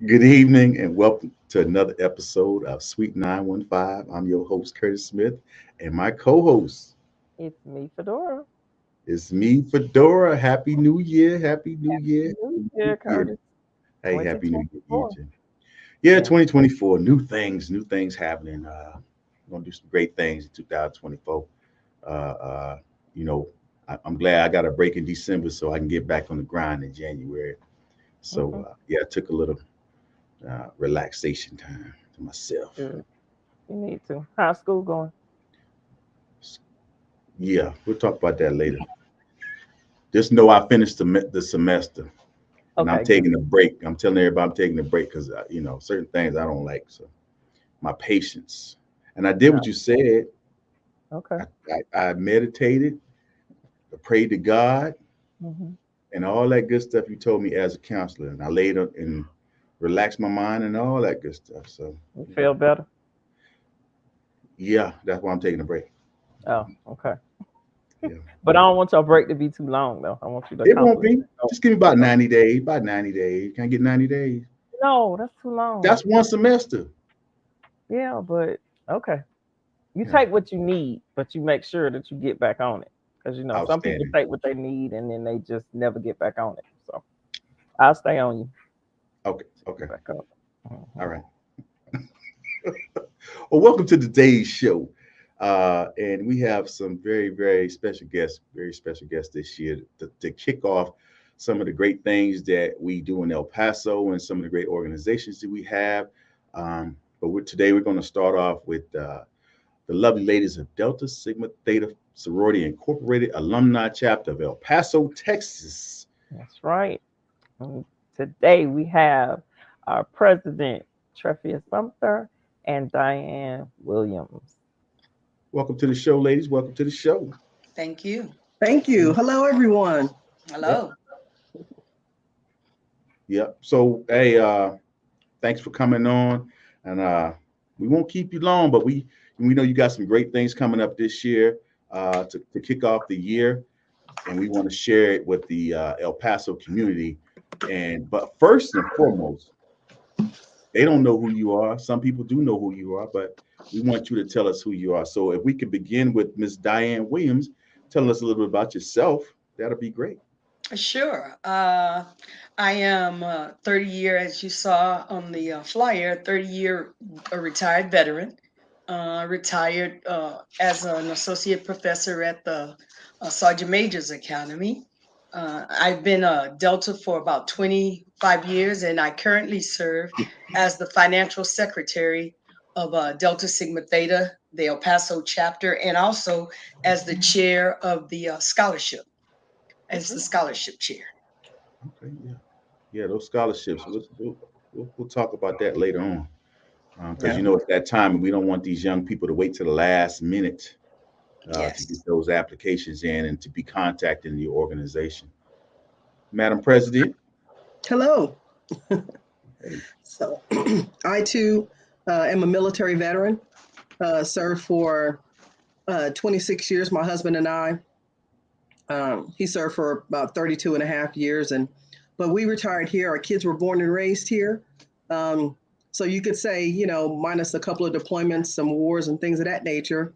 Good evening and welcome to another episode of Sweet 915. I'm your host, Curtis Smith, and my co host It's me, Fedora. is me, Fedora. Happy New Year. Happy New Year. New New Year, Year. Curtis. Hey, Happy New Year, 2024. EJ. Yeah, Yeah. 2024. New things happening. We're going to do some great things in 2024. Uh, you know, I'm glad I got a break in December so I can get back on the grind in January. Mm-hmm. So, yeah, I took a little relaxation time to myself. Good. You need to. How's school going? Yeah, we'll talk about that later. Just know I finished the semester and I'm Okay, good. taking a break. I'm telling everybody I'm taking a break because, certain things I don't like. So my patience. And I did No. what you said. Okay. I meditated, I prayed to God, Mm-hmm. and all that good stuff you told me as a counselor. And I laid up and relaxed my mind and all that good stuff. So, You feel better? yeah, that's why I'm taking a break. Oh, okay. Yeah. But I don't want your break to be too long, though. I want you to It won't accomplish. be. Go, Just give me about go. 90 days. About 90 days. Can I get 90 days? No, that's too long. That's one semester. Yeah, but okay. You Yeah. take what you need, but you make sure that you get back on it. Because, some people Outstanding. take what they need and then they just never get back on it. So I'll stay on you. Okay. Get Okay. back up. All Mhm. right. Well, welcome to today's show. And we have some very special guests this year to kick off some of the great things that we do in El Paso and some of the great organizations that we have. Today we're going to start off with the lovely ladies of Delta Sigma Theta Sorority Incorporated Alumni Chapter of El Paso, Texas. That's right. And today we have our president, Trephya Sumpter, and Diane Williams. Welcome to the show, ladies. Welcome to the show. Thank you. Thank you. Hello, everyone. Yep. Hello. Yep. So, hey, thanks for coming on, and we won't keep you long, but we know you got some great things coming up this year to kick off the year, and we want to share it with the El Paso community. But first and foremost, they don't know who you are. Some people do know who you are, but we want you to tell us who you are. So if we could begin with Miss Diane Williams, telling us a little bit about yourself, that'll be great. Sure. I am 30 year, as you saw on the flyer, 30-year retired veteran. Retired as an associate professor at the Sergeant Major's Academy. I've been a Delta for about 25 years, and I currently serve as the financial secretary of Delta Sigma Theta, the El Paso chapter, and also as the chair of the scholarship, as the scholarship chair. Okay, yeah, yeah, those scholarships. We'll talk about that later on, because Yeah. it's that time, and we don't want these young people to wait to the last minute to Yes. get those applications in and to be contacted in the organization. Madam President, Hello. hey, So, I too am a military veteran, served for 26 years. My husband and I, he served for about 32 and a half years. But we retired here. Our kids were born and raised here. Um, so you could say, minus a couple of deployments, some wars and things of that nature.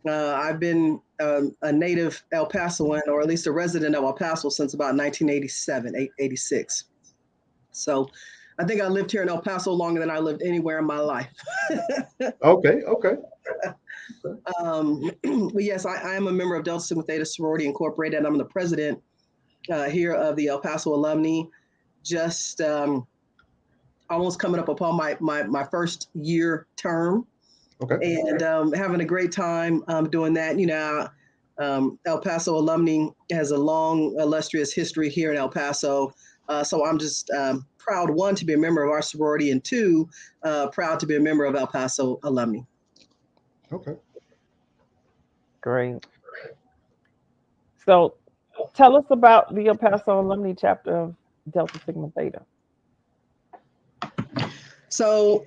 I've been a native El Pasoan, or at least a resident of El Paso since about 1987, 86. So I think I lived here in El Paso longer than I lived anywhere in my life. okay, okay, But yes, I am a member of Delta Sigma Theta Sorority Incorporated. I'm the president here of the El Paso Alumni. Just almost coming up upon my first year term, okay. and having a great time doing that. El Paso Alumni has a long, illustrious history here in El Paso. So I'm just proud, one, to be a member of our sorority, and two, proud to be a member of El Paso Alumni. Okay. Great. So tell us about the El Paso Alumni Chapter of Delta Sigma Theta. So,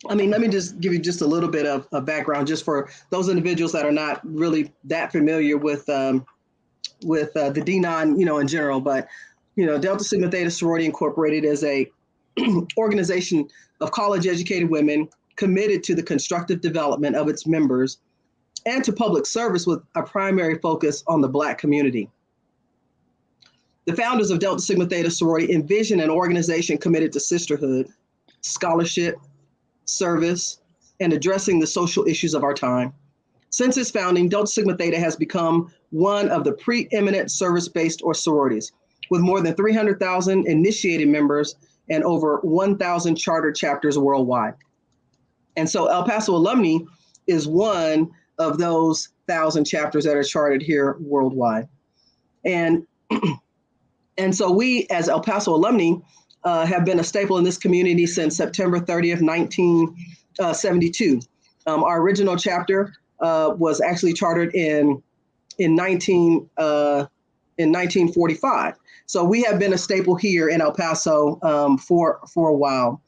let me just give you just a little bit of background, just for those individuals that are not really that familiar with the D9, in general. But Delta Sigma Theta Sorority Incorporated is a organization of college-educated women committed to the constructive development of its members and to public service with a primary focus on the Black community. The founders of Delta Sigma Theta Sorority envisioned an organization committed to sisterhood, scholarship, service, and addressing the social issues of our time. Since its founding, Delta Sigma Theta has become one of the preeminent service-based sororities, with more than 300,000 initiated members and over 1,000 chartered chapters worldwide. And so El Paso Alumnae is one of those 1,000 chapters that are chartered here worldwide. And so we, as El Paso Alumnae, have been a staple in this community since September 30th, 1972. Our original chapter was actually chartered in 1945. So we have been a staple here in El Paso for a while.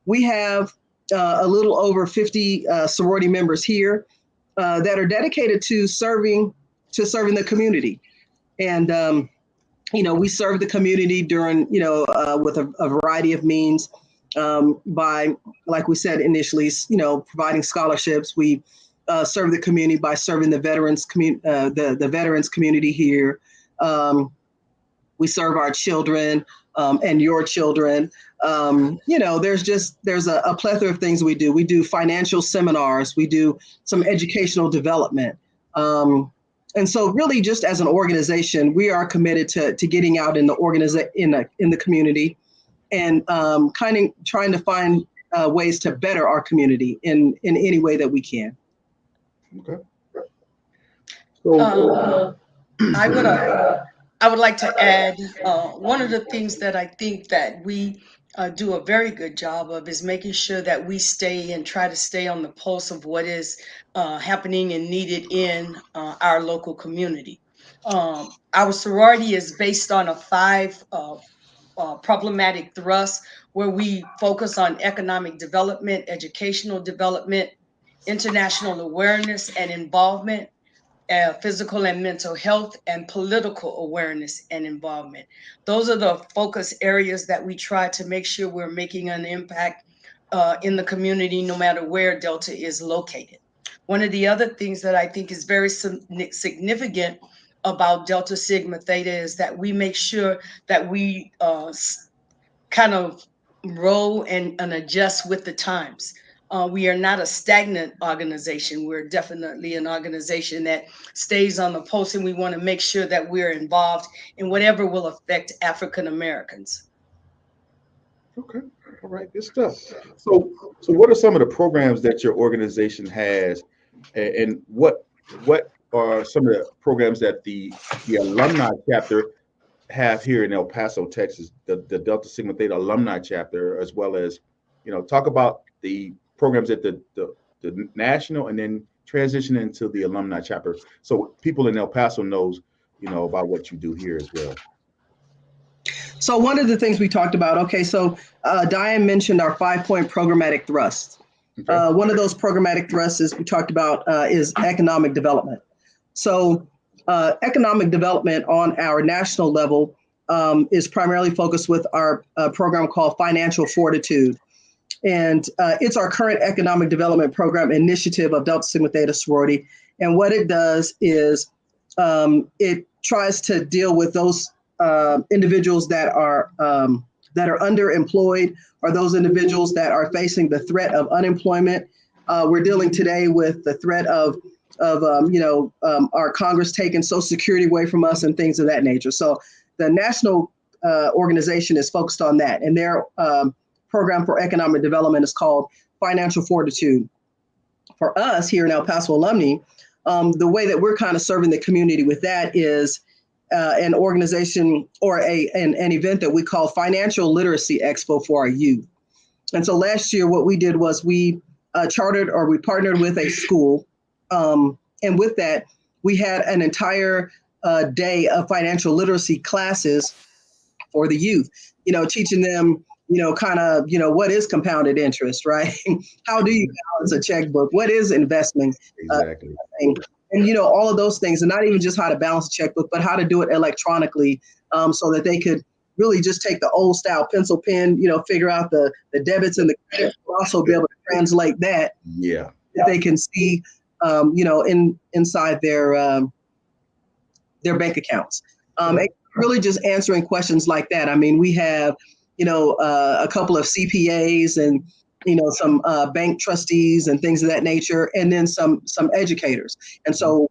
We have a little over 50 sorority members here that are dedicated to serving the community. And we serve the community during, with a variety of means by, like we said initially, providing scholarships. We serve the community by serving the veterans community here. We serve our children and your children. There's a plethora of things we do. We do financial seminars. We do some educational development. And so really just as an organization, we are committed to getting out in the community and kind of trying to find ways to better our community in any way that we can. Okay. So I would like to add one of the things that I think that we do a very good job of is making sure that we try to stay on the pulse of what is happening and needed in our local community. Our sorority is based on a 5 problematic thrust where we focus on economic development, educational development, international awareness and involvement, physical and mental health, and political awareness and involvement. Those are the focus areas that we try to make sure we're making an impact in the community, no matter where Delta is located. One of the other things that I think is very significant about Delta Sigma Theta is that we make sure that we kind of roll and adjust with the times. We are not a stagnant organization. We're definitely an organization that stays on the pulse, and we want to make sure that we're involved in whatever will affect African Americans. Okay, all right, good stuff. So what are some of the programs that your organization has, and what are some of the programs that the alumni chapter have here in El Paso, Texas, the Delta Sigma Theta Alumni Chapter, as well as, talk about the programs at the national and then transition into the alumni chapter, so people in El Paso knows, about what you do here as well. So one of the things we talked about, so Diane mentioned our 5-point programmatic thrust. Okay. One of those programmatic thrusts we talked about is economic development. So economic development on our national level is primarily focused with our program called Financial Fortitude. And it's our current economic development program initiative of Delta Sigma Theta Sorority. And what it does is it tries to deal with those individuals that are underemployed, or those individuals that are facing the threat of unemployment. We're dealing today with the threat of our Congress taking Social Security away from us and things of that nature. So the national organization is focused on that, and their program for economic development is called Financial Fortitude. For us here in El Paso Alumnae, the way that we're kind of serving the community with that is an organization or an event that we call Financial Literacy Expo for our youth. And so last year, what we did was we partnered with a school. And with that, we had an entire day of financial literacy classes for the youth, teaching them, what is compounded interest, right? How do you balance a checkbook? What is investment? Exactly. And all of those things, and not even just how to balance a checkbook, but how to do it electronically, so that they could, really just take the old style pencil pen, figure out the debits and the credits, but also be able to translate that. Yeah. That they can see, inside their bank accounts. Really just answering questions like that. I mean, we have, a couple of CPAs and, some bank trustees and things of that nature, and then some educators. And so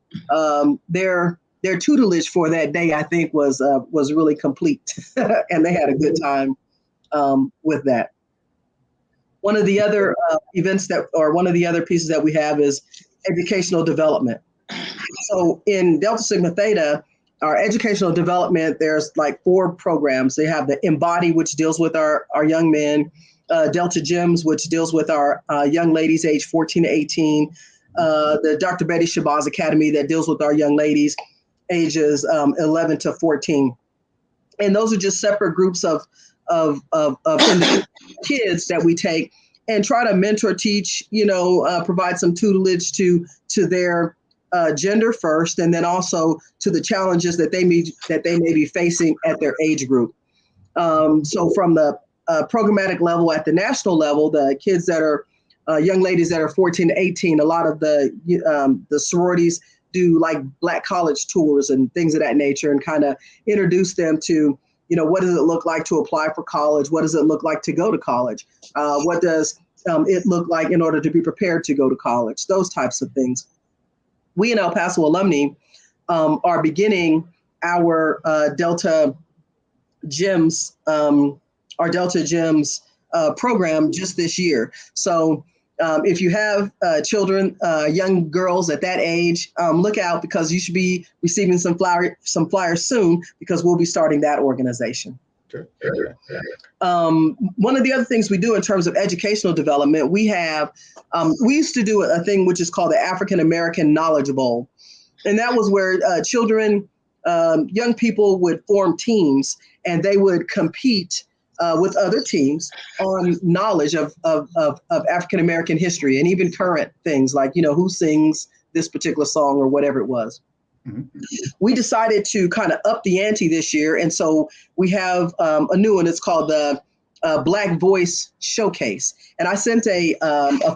their tutelage for that day, I think, was really complete, and they had a good time with that. One of the other one of the other pieces that we have is educational development. So in Delta Sigma Theta, our educational development, there's like 4 programs. They have the Embody, which deals with our young men, Delta Gems, which deals with our young ladies age 14 to 18, the Dr. Betty Shabazz Academy that deals with our young ladies ages 11 to 14. And those are just separate groups of kids that we take and try to mentor, teach, provide some tutelage to their gender first, and then also to the challenges that they may be facing at their age group. So from the programmatic level at the national level, the kids that are young ladies that are 14 to 18, a lot of the sororities do like Black college tours and things of that nature, and kind of introduce them to, what does it look like to apply for college? What does it look like to go to college? What does it look like in order to be prepared to go to college? Those types of things. We in El Paso Alumni are beginning our Delta Gems, program just this year. So if you have children, young girls at that age, look out, because you should be receiving some flyers soon, because we'll be starting that organization. Sure. One of the other things we do in terms of educational development, we used to do a thing which is called the African American Knowledge Bowl. And that was where children, young people would form teams, and they would compete with other teams on knowledge of African American history, and even current things like, who sings this particular song or whatever it was. Mm-hmm. We decided to kind of up the ante this year. And so we have a new one. It's called the Black Voice Showcase. And I sent a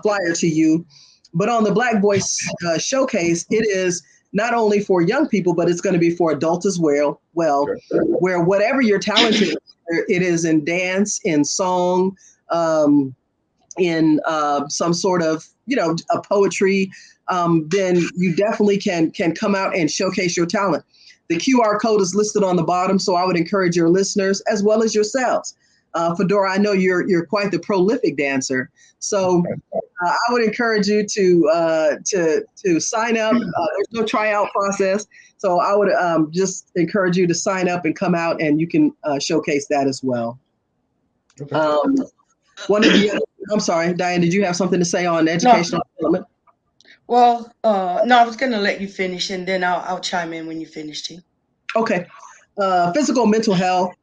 flyer to you, but on the Black Voice Showcase, it is not only for young people, but it's going to be for adults as well, where whatever your talent is, it is in dance, in song, in some sort of, a poetry, then you definitely can come out and showcase your talent. The QR code is listed on the bottom, so I would encourage your listeners as well as yourselves. Fedora, I know you're quite the prolific dancer, so I would encourage you to sign up. There's no tryout process, so I would just encourage you to sign up and come out, and you can showcase that as well. Okay. I'm sorry, Diane, did you have something to say on educational development? Well, no, I was going to let you finish, and then I'll chime in when you finish, T. Okay. Physical mental health.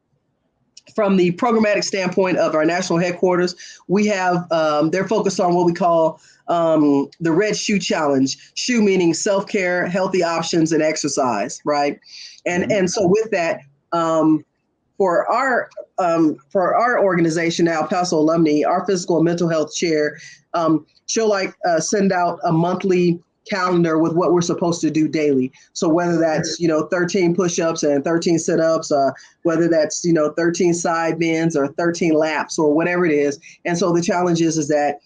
From the programmatic standpoint of our national headquarters, we have, they're focused on what we call the Red Shoe Challenge. Shoe meaning self-care, healthy options, and exercise, right? And so with that, for our organization now, Paso Alumni, our physical and mental health chair, she'll send out a monthly calendar with what we're supposed to do daily. So whether that's, 13 push-ups and 13 sit-ups, whether that's, 13 side bends or 13 laps or whatever it is. And so the challenge is that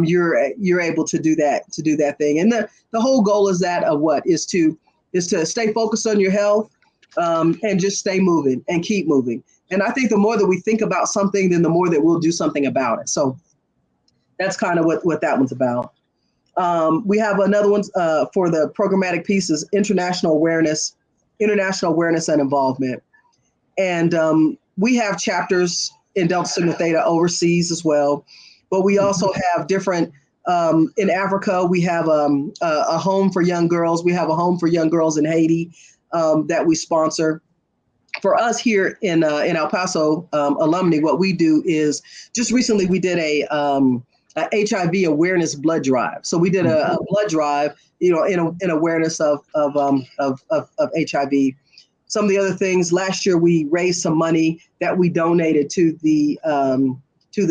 you're able to do that thing. And the whole goal is to stay focused on your health, and just stay moving and keep moving. And I think the more that we think about something, then the more that we'll do something about it. So that's kind of what that one's about. We have another one for the programmatic pieces, international awareness and involvement. And we have chapters in Delta Sigma Theta overseas as well, but we also have different, in Africa, we have a home for young girls. We have a home for young girls in Haiti that we sponsor. For us here in El Paso Alumni, what we do is, just recently we did a HIV awareness blood drive. So we did a blood drive, in awareness of HIV. some of the other things, last year we raised some money that we donated to the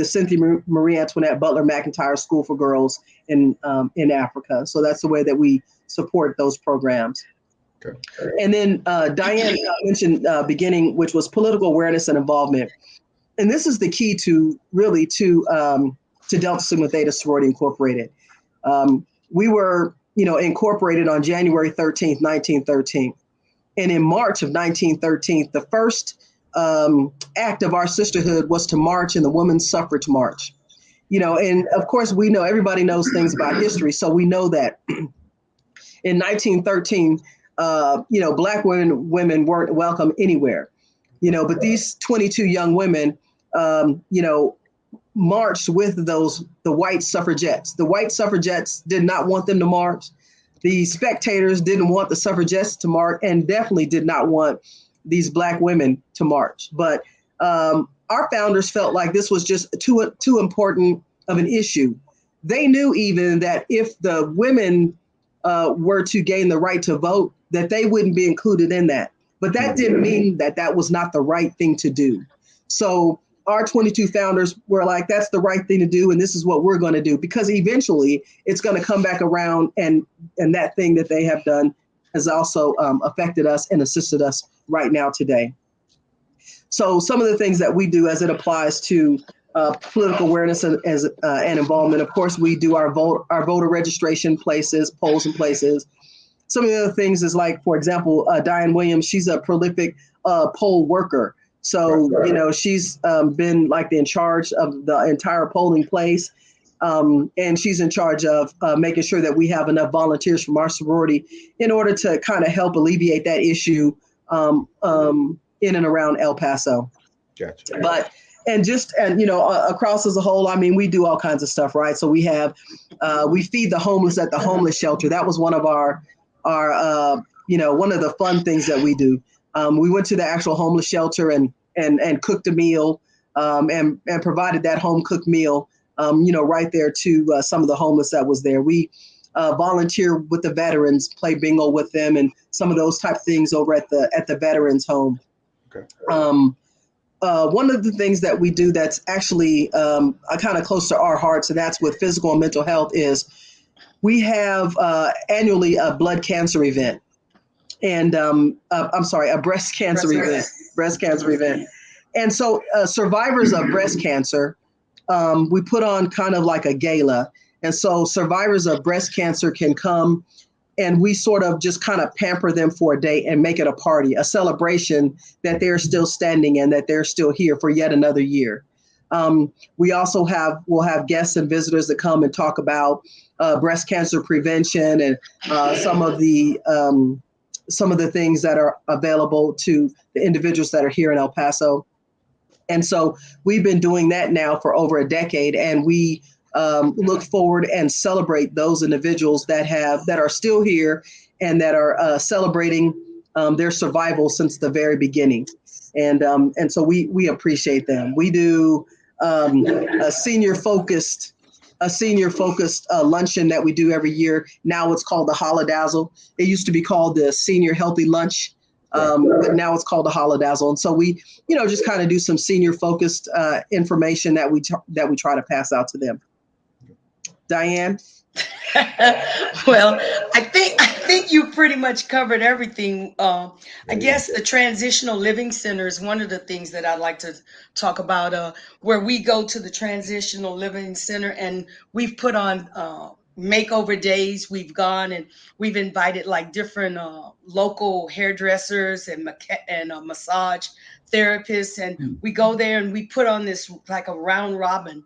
Cynthia Marie Antoinette Butler McIntyre School for Girls in Africa. So that's the way that we support those programs. Okay. And then Diane mentioned beginning, which was political awareness and involvement. And this is the key to Delta Sigma Theta Sorority Incorporated. We were, incorporated on January 13th, 1913. And in March of 1913, the first act of our sisterhood was to march in the Women's Suffrage March. And of course, we know, everybody knows things about history. So we know that in 1913, Black women weren't welcome anywhere, but these 22 young women, marched with the white suffragettes. The white suffragettes did not want them to march. The spectators didn't want the suffragettes to march, and definitely did not want these Black women to march. But our founders felt like this was just too important of an issue. They knew even that if the women were to gain the right to vote, that they wouldn't be included in that. But that didn't mean that was not the right thing to do. So our 22 founders were like, that's the right thing to do, and this is what we're going to do, because eventually it's going to come back around, and that thing that they have done has also affected us and assisted us right now today. So some of the things that we do as it applies to political awareness and involvement, of course, we do our voter registration places, polls and places. Some of the other things is like, for example, Diane Williams, she's a prolific poll worker. So, she's been like in charge of the entire polling place. And she's in charge of making sure that we have enough volunteers from our sorority in order to kind of help alleviate that issue in and around El Paso. Gotcha. But across as a whole, I mean, we do all kinds of stuff, right? So we have we feed the homeless at the homeless shelter. That was one of our one of the fun things that we do. We went to the actual homeless shelter and cooked a meal and provided that home cooked meal, right there to some of the homeless that was there. We volunteer with the veterans, play bingo with them, and some of those type of things over at the veterans home. Okay. One of the things that we do that's actually kind of close to our hearts, and that's with physical and mental health, is we have annually a blood cancer event. And a breast cancer event. And so survivors of breast cancer, we put on kind of like a gala. And so survivors of breast cancer can come, and we sort of just kind of pamper them for a day and make it a party, a celebration that they're still standing and that they're still here for yet another year. We also will have guests and visitors that come and talk about breast cancer prevention and some of the things that are available to the individuals that are here in El Paso. And so we've been doing that now for over a decade, and we look forward and celebrate those individuals that are still here and that are celebrating their survival since the very beginning. And so we appreciate them. We do a senior focused luncheon that we do every year. Now it's called the Holodazzle. It used to be called the Senior Healthy Lunch, but now it's called the Holodazzle. And so we, just kind of do some senior focused information that we try to pass out to them. Diane? Well, I think you pretty much covered everything. I guess the Transitional Living Center is one of the things that I'd like to talk about, where we go to the Transitional Living Center and we've put on makeover days. We've gone and we've invited like different local hairdressers and massage therapists, and we go there and we put on this like a round robin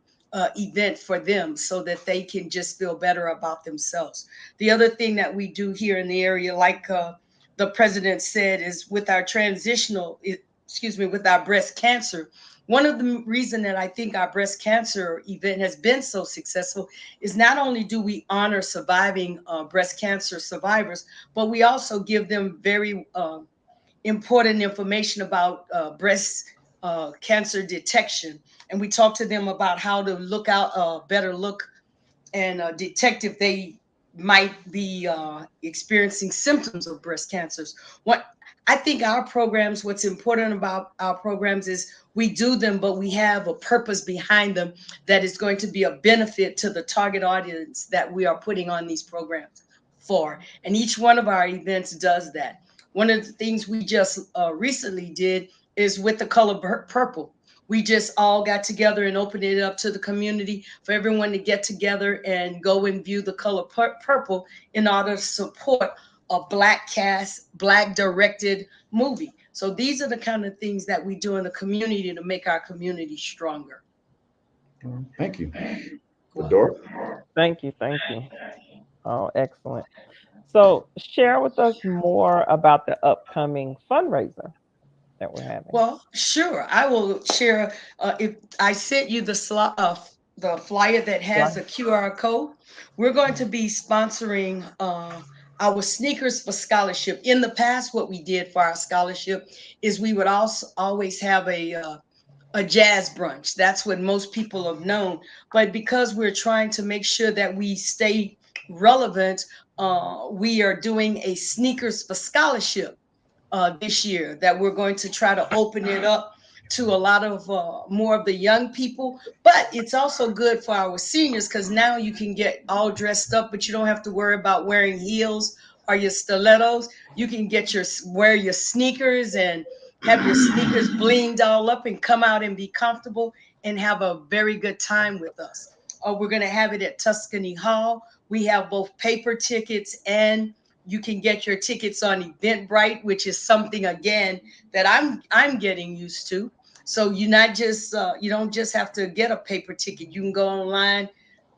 event for them so that they can just feel better about themselves. The other thing that we do here in the area, like the president said, is with our with our breast cancer. One of the reasons that I think our breast cancer event has been so successful is not only do we honor surviving breast cancer survivors, but we also give them very important information about breast cancer detection. And we talk to them about how to look out, better look and detect if they might be experiencing symptoms of breast cancers. What I think our programs, what's important about our programs is we do them, but we have a purpose behind them that is going to be a benefit to the target audience that we are putting on these programs for. And each one of our events does that. One of the things we just recently did is with the color purple. We just all got together and opened it up to the community for everyone to get together and go and view the color purple in order to support a Black cast, Black directed movie. So these are the kind of things that we do in the community to make our community stronger. Thank you. Fedora? Thank you. Thank you. Oh, excellent. So share with us more about the upcoming fundraiser that we're having. Well, sure. I will share. If I sent you the flyer that has a QR code, we're going to be sponsoring our Sneakers for Scholarship. In the past, what we did for our scholarship is we would also always have a jazz brunch. That's what most people have known. But because we're trying to make sure that we stay relevant, we are doing a Sneakers for Scholarship this year that we're going to try to open it up to a lot of more of the young people. But it's also good for our seniors because now you can get all dressed up, but you don't have to worry about wearing heels or your stilettos. You can wear your sneakers and have your sneakers blinged all up and come out and be comfortable and have a very good time with us. We're going to have it at Tuscany Hall. We have both paper tickets and you can get your tickets on Eventbrite, which is something again that I'm getting used to. So you're not just you don't just have to get a paper ticket. You can go online,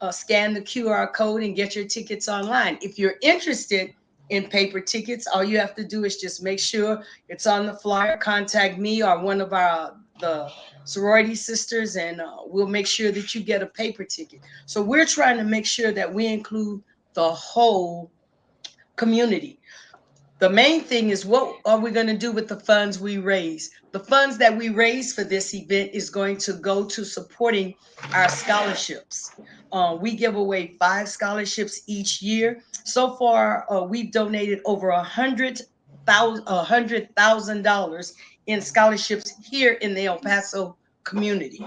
scan the QR code, and get your tickets online. If you're interested in paper tickets, all you have to do is just make sure it's on the flyer. Contact me or one of the sorority sisters, and we'll make sure that you get a paper ticket. So we're trying to make sure that we include the whole community. The main thing is, what are we going to do with the funds we raise? The funds that we raise for this event is going to go to supporting our scholarships. We give away 5 scholarships each year. So far, we've donated over $100,000 in scholarships here in the El Paso community.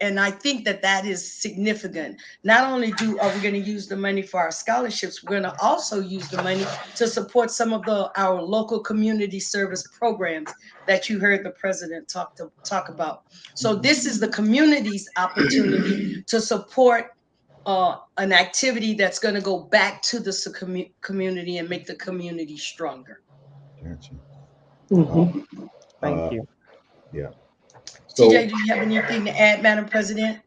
And I think that is significant. Not only are we going to use the money for our scholarships, we're going to also use the money to support some of our local community service programs that you heard the president talk about. So this is the community's opportunity to support an activity that's going to go back to the community and make the community stronger. Gotcha. Thank you. Yeah. So, TJ, do you have anything to add, Madam President?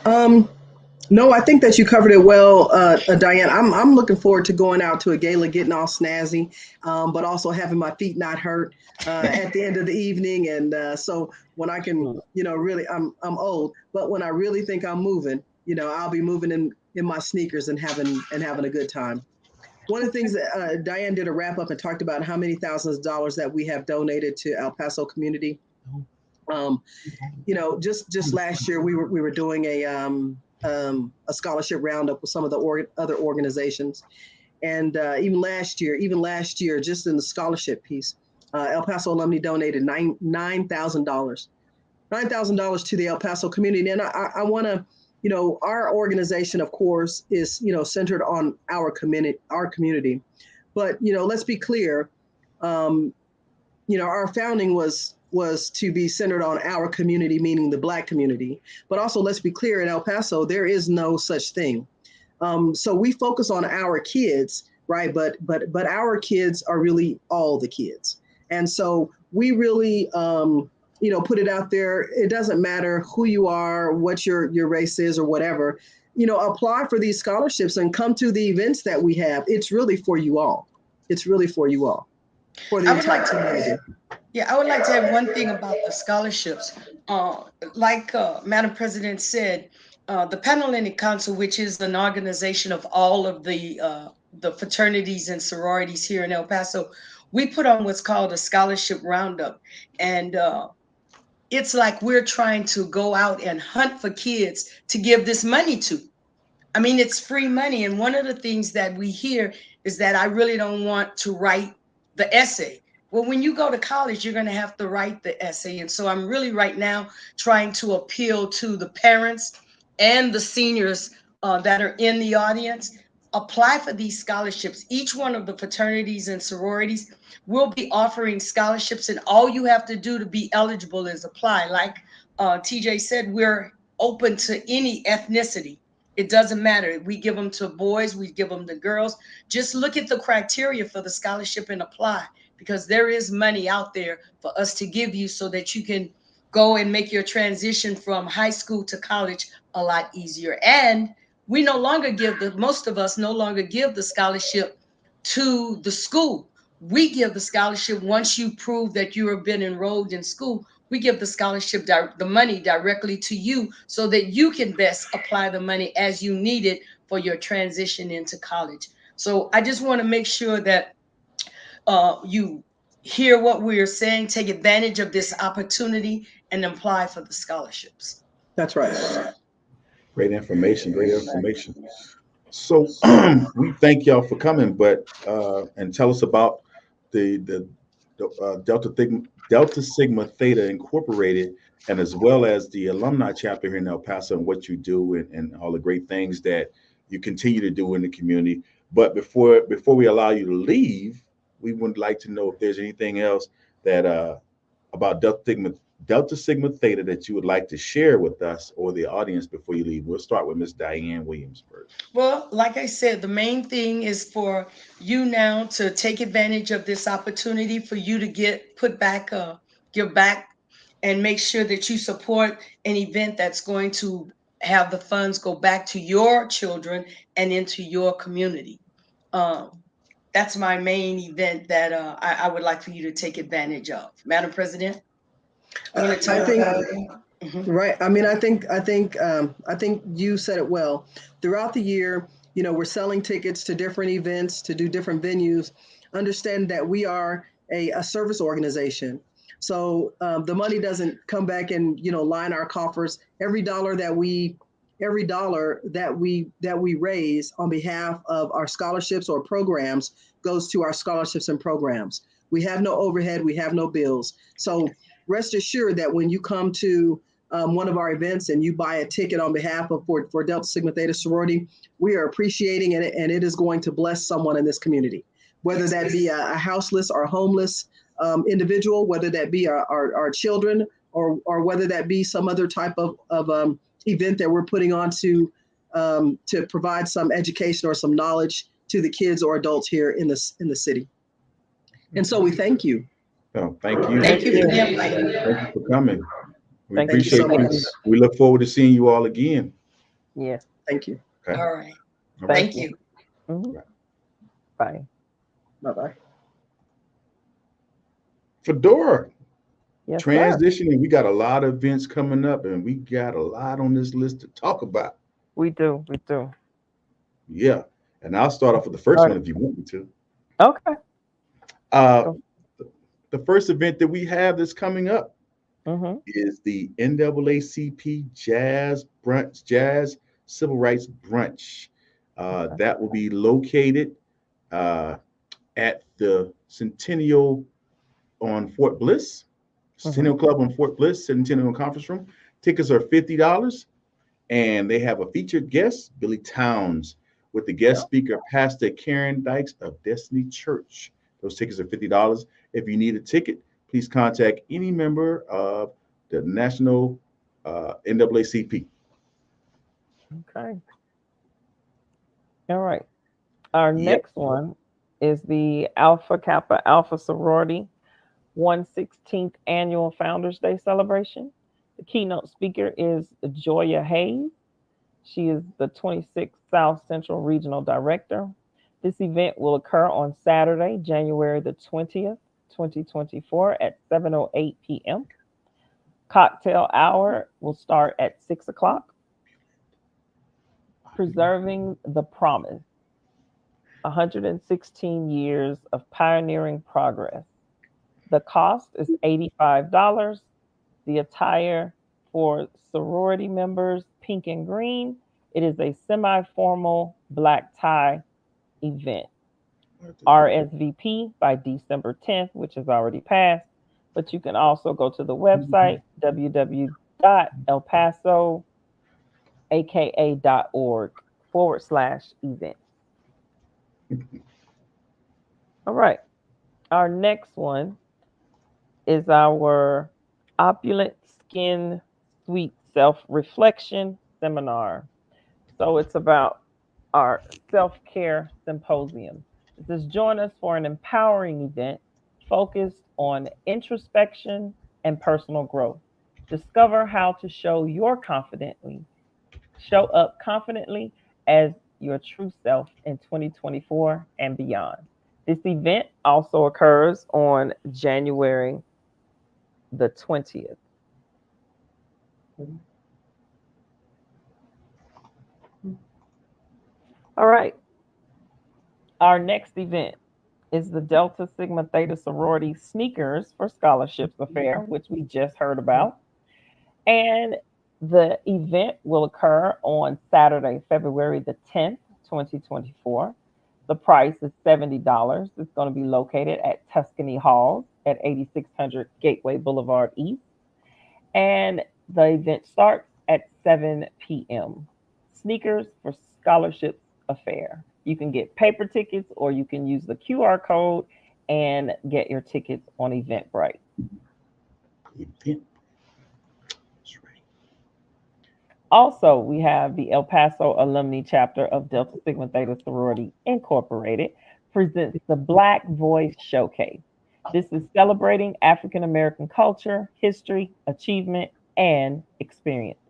No, I think that you covered it well, Diane. I'm looking forward to going out to a gala, getting all snazzy, but also having my feet not hurt at the end of the evening. And so when I can, really, I'm old, but when I really think I'm moving, I'll be moving in my sneakers and having a good time. One of the things that Diane did a wrap up and talked about how many thousands of dollars that we have donated to El Paso community. Just last year we were doing a scholarship roundup with some of the other organizations, and even last year, just in the scholarship piece, El Paso Alumni donated $9,000 to the El Paso community. And I want to, our organization, of course, is centered on our community, but let's be clear, our founding was to be centered on our community, meaning the Black community. But also, let's be clear, in El Paso, there is no such thing. So we focus on our kids, right? But our kids are really all the kids. And so we really, put it out there. It doesn't matter who you are, what your race is, or whatever. Apply for these scholarships and come to the events that we have. It's really for you all. It's really for you all. For the entire community. Yeah, I would like to have one thing about the scholarships. Like Madam President said, the Panhellenic Council, which is an organization of all of the fraternities and sororities here in El Paso, we put on what's called a scholarship roundup. And it's like we're trying to go out and hunt for kids to give this money to. I mean, it's free money. And one of the things that we hear is that I really don't want to write the essay. Well, when you go to college, you're going to have to write the essay. And so I'm really right now trying to appeal to the parents and the seniors that are in the audience. Apply for these scholarships. Each one of the fraternities and sororities will be offering scholarships, and all you have to do to be eligible is apply. Like TJ said, we're open to any ethnicity. It doesn't matter. We give them to boys, we give them to girls. Just look at the criteria for the scholarship and apply, because there is money out there for us to give you so that you can go and make your transition from high school to college a lot easier. And we no longer most of us no longer give the scholarship to the school. We give the scholarship once you prove that you have been enrolled in school. We give the scholarship, the money directly to you so that you can best apply the money as you need it for your transition into college. So I just want to make sure that you hear what we're saying, take advantage of this opportunity, and apply for the scholarships. That's right. Great information. Great information. So we thank y'all for coming, but and tell us about the Delta Sigma Theta Incorporated, and as well as the alumni chapter here in El Paso, and what you do, and all the great things that you continue to do in the community. But before we allow you to leave, we would like to know if there's anything else that about Delta Sigma Theta that you would like to share with us or the audience before you leave. We'll start with Miss Diane Williams first. Well, like I said, the main thing is for you now to take advantage of this opportunity for you to give back and make sure that you support an event that's going to have the funds go back to your children and into your community. That's my main event that I would like for you to take advantage of. Madam President, I'm going to tell I think Mhm. right. I mean, I think you said it well. Throughout the year, we're selling tickets to different events, to do different venues. Understand that we are a service organization, so the money doesn't come back and line our coffers. Every dollar that we raise on behalf of our scholarships or programs goes to our scholarships and programs. We have no overhead. We have no bills. So rest assured that when you come to one of our events and you buy a ticket on behalf of for Delta Sigma Theta Sorority, we are appreciating it, and it is going to bless someone in this community, whether that be a houseless or homeless individual, whether that be our children, or whether that be some other type of event that we're putting on to provide some education or some knowledge to the kids or adults here in the city. And so we thank you. Oh, thank you. Thank you for the invite. Thank you for coming. We Thank you appreciate so much. you. We look forward to seeing you all again. Yes. Thank you. Okay. All right. All right. Thank you. Mhm. Bye. Bye-bye. Fedora, Yes, sir. transitioning. We got a lot of events coming up, and we got a lot on this list to talk about. We do. We do. Yeah. And I'll start off with the first All one right. if you want me to. Okay. Uh, the first event that we have that's coming up Mm-hmm. is the NAACP Jazz Civil Rights Brunch. That will be located at the Centennial on Fort Bliss, Centennial Club on Fort Bliss, Centennial Conference Room. Tickets are $50, and they have a featured guest, Billy Towns, with the guest speaker, Pastor Karen Dykes of Destiny Church. Those tickets are $50. If you need a ticket, please contact any member of the National NAACP. Okay. All right. Our next one is the Alpha Kappa Alpha Sorority 116th Annual Founders Day celebration. The keynote speaker is Joya Hayes. She is the 26th South Central Regional Director. This event will occur on Saturday, January the 20th, 2024 at 7:08 p.m. Cocktail hour will start at 6 o'clock. Preserving the Promise, 116 years of pioneering progress. The cost is $85. The attire for sorority members, pink and green, It is a semi-formal black tie event. RSVP by December 10th, which is already passed. But you can also go to the website, www.elpasoaka.org/event. All right. Our next one is our Opulent Skin Sweet Self-Reflection Seminar. So it's about our self-care symposium. It says, join us for an empowering event focused on introspection and personal growth. Discover how to show up confidently as your true self in 2024 and beyond. This event also occurs on January the 20th. All right. Our next event is the Delta Sigma Theta Sorority Sneakers for Scholarships Affair, which we just heard about. And the event will occur on Saturday, February the 10th, 2024. The price is $70. It's going to be located at Tuscany Halls at 8600 Gateway Boulevard East. And the event starts at 7 p.m. Sneakers for Scholarships Affair. You can get paper tickets or you can use the QR code and get your tickets on Eventbrite. Also, we have the El Paso Alumnae Chapter of Delta Sigma Theta Sorority Incorporated presents the Black Voice Showcase. This is celebrating African American culture, history, achievement, and experience.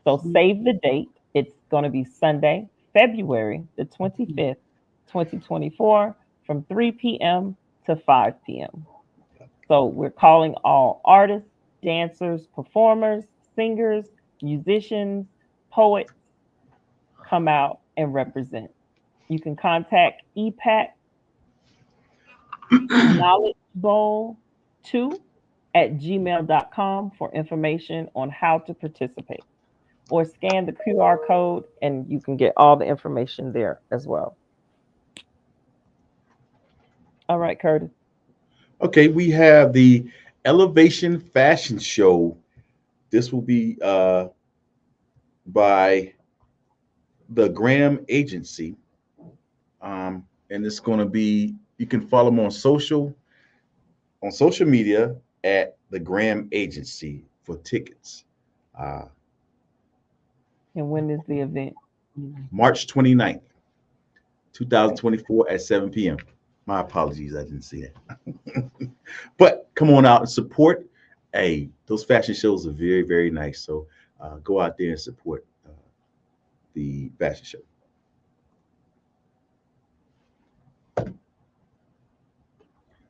So save the date. It's going to be Sunday, February the 25th, 2024, from 3 p.m. to 5 p.m. So we're calling all artists, dancers, performers, singers, musicians, poets, come out and represent. You can contact EPAC knowledgebowl2@gmail.com for information on how to participate, or scan the QR code and you can get all the information there as well. All right, Curtis. Okay, we have the Elevation Fashion Show. This will be by the Graham Agency. And it's going to be, you can follow them on social media at the Graham Agency for tickets. And when is the event? March 29th, 2024 at 7 p.m. My apologies, I didn't see that. But come on out and support. Hey, those fashion shows are very, very nice. So go out there and support the fashion show.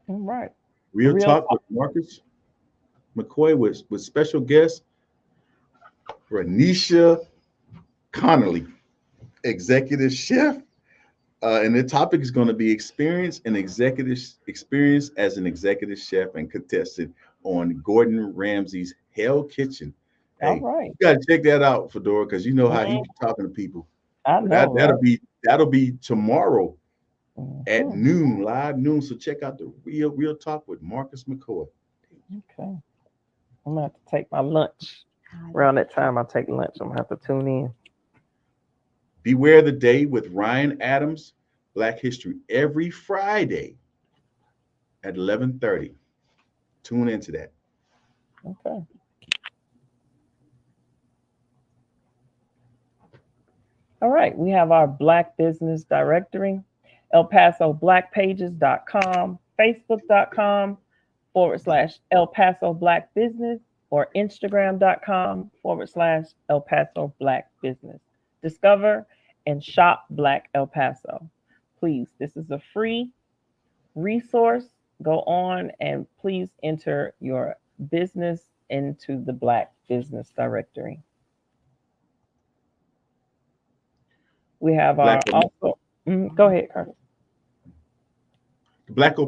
All right. Real Talk with Marcus McCoy with special guest Renisha Connolly, executive chef. And the topic is going to be experience as an executive chef and contestant on Gordon Ramsay's Hell Kitchen. Hey, all right. You got to check that out, Fedora, because you know how he be talking to people. I know. That'll be tomorrow at noon, live noon. So check out the Real Talk with Marcus McCoy. Okay. I'm gonna have to take my lunch. Around that time I take lunch. I'm gonna have to tune in. Beware the Day with Ryan Adams, Black History, every Friday at 11:30. Tune into that. Okay. All right. We have our Black Business Directory, elpasoblackpages.com, facebook.com/El Paso Black Business, or instagram.com/El Paso Black Business. Discover and shop Black El Paso. Please, this is a free resource. Go on and please enter your business into the Black Business Directory. We have go ahead, Curtis. The Black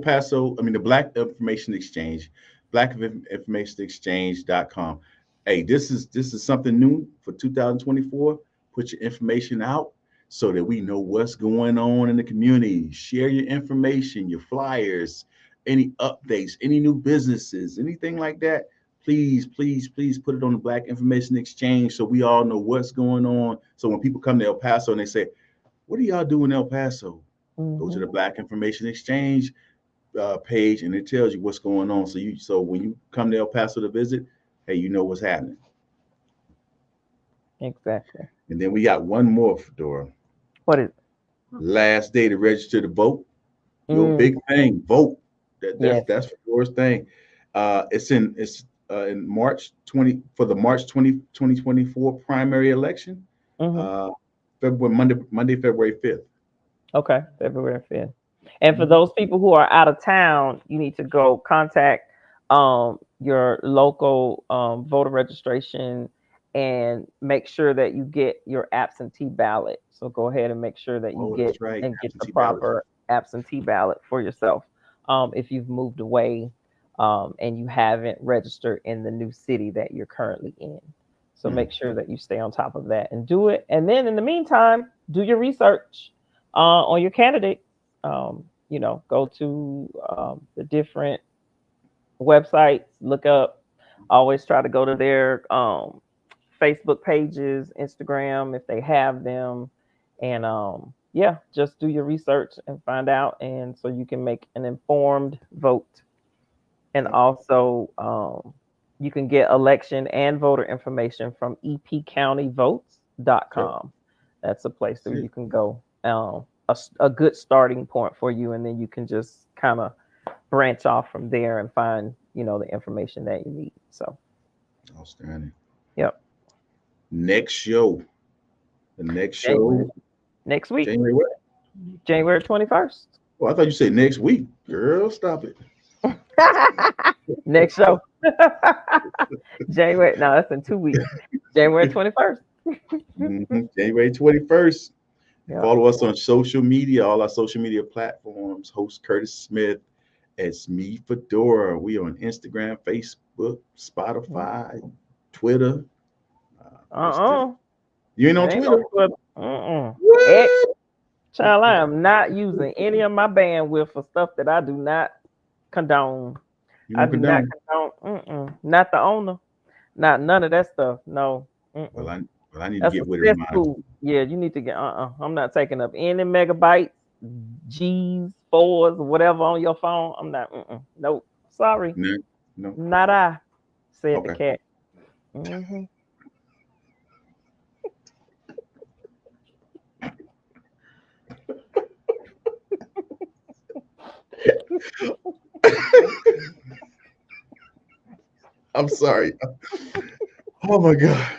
Information Exchange, blackinformationexchange.com. Hey, this is something new for 2024. put your information out so that we know what's going on in the community. Share your information, your flyers, any updates, any new businesses, anything like that. Please, please, please put it on the Black Information Exchange so we all know what's going on. So when people come to El Paso and they say, what do y'all do in El Paso? Go to the Black Information Exchange page, and it tells you what's going on. So when you come to El Paso to visit, hey, you know what's happening. Exactly. And then we got one more, Fedora. What is it? Last day to register to vote. Your big thing, vote. That's Fedora's thing. It's in March 20 for the March 2024 primary election. Monday, February 5th. Okay, February 5th. And for those people who are out of town, you need to go contact your local voter registration and make sure that you get your absentee ballot. So go ahead and make sure that you get the proper absentee ballot for yourself. If you've moved away and you haven't registered in the new city that you're currently in. So make sure that you stay on top of that and do it. And then in the meantime, do your research on your candidate. Go to the different websites, look up, always try to go to their Facebook pages, Instagram, if they have them. And just do your research and find out. And so you can make an informed vote. And also you can get election and voter information from epcountyvotes.com. That's a place where you can go. A good starting point for you, and then you can just kind of branch off from there and find the information that you need. So outstanding. Yep. Next show. The next January. show Next week. January what? January 21st. Well, I thought you said next week. Girl, stop it. Next show. January. No, that's in 2 weeks. January 21st. January 21st. Yep. Follow us on social media, all our social media platforms. Host Curtis Smith. It's me, Fedora. We on Instagram, Facebook, Spotify, Twitter. You ain't on Twitter? What? Child, I am not using any of my bandwidth for stuff that I do not condone. Not condone. Not the owner. Not none of that stuff. No. Well, I need to get with it. Yeah, you need to get. I'm not taking up any megabytes, G's, 4s, or whatever on your phone. I'm not. Nope. Sorry. No. Not I. Said the cat. Mm-hmm. I'm sorry. Oh my God.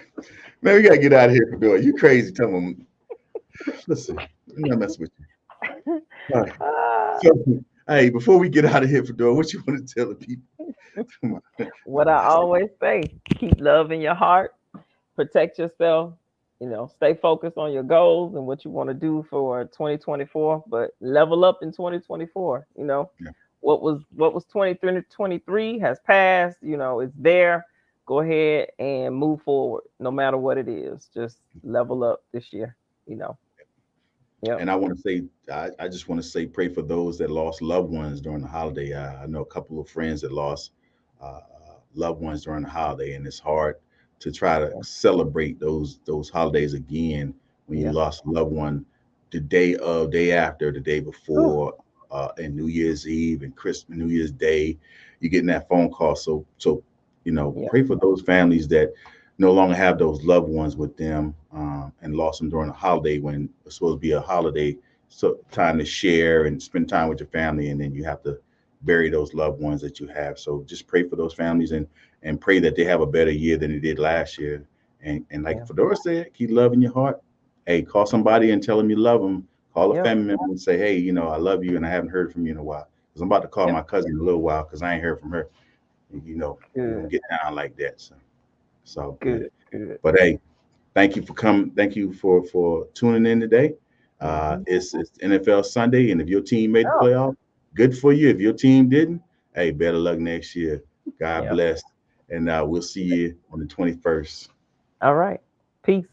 Man, we gotta get out of here, Fedora. You crazy. Tell them. Listen, I'm not messing with you. All right. So, hey, before we get out of here, Fedora, what you want to tell the people? What I always say, keep love in your heart, protect yourself, stay focused on your goals and what you want to do for 2024, but level up in 2024. What was 2023 has passed, it's there. Go ahead and move forward no matter what it is. Just level up this year, Yeah. And I want to say, I just want to say, pray for those that lost loved ones during the holiday. I know a couple of friends that lost loved ones during the holiday, and it's hard to try to celebrate those holidays again when you lost a loved one the day after, the day before, and New Year's Eve and Christmas, New Year's Day. You're getting that phone call. So pray for those families that no longer have those loved ones with them and lost them during a holiday when it's supposed to be a holiday, so time to share and spend time with your family, and then you have to bury those loved ones that you have. So just pray for those families and pray that they have a better year than they did last year. And like Fedora said, keep love in your heart. Hey, call somebody and tell them you love them. Call a family member and say, hey, I love you and I haven't heard from you in a while. Because I'm about to call my cousin in a little while because I ain't heard from her. And, get down like that. So good. But hey, thank you for coming. Thank you for tuning in today. It's NFL Sunday, and if your team made the playoff, good for you. If your team didn't, hey, better luck next year. God bless. And we'll see you on the 21st. All right. Peace.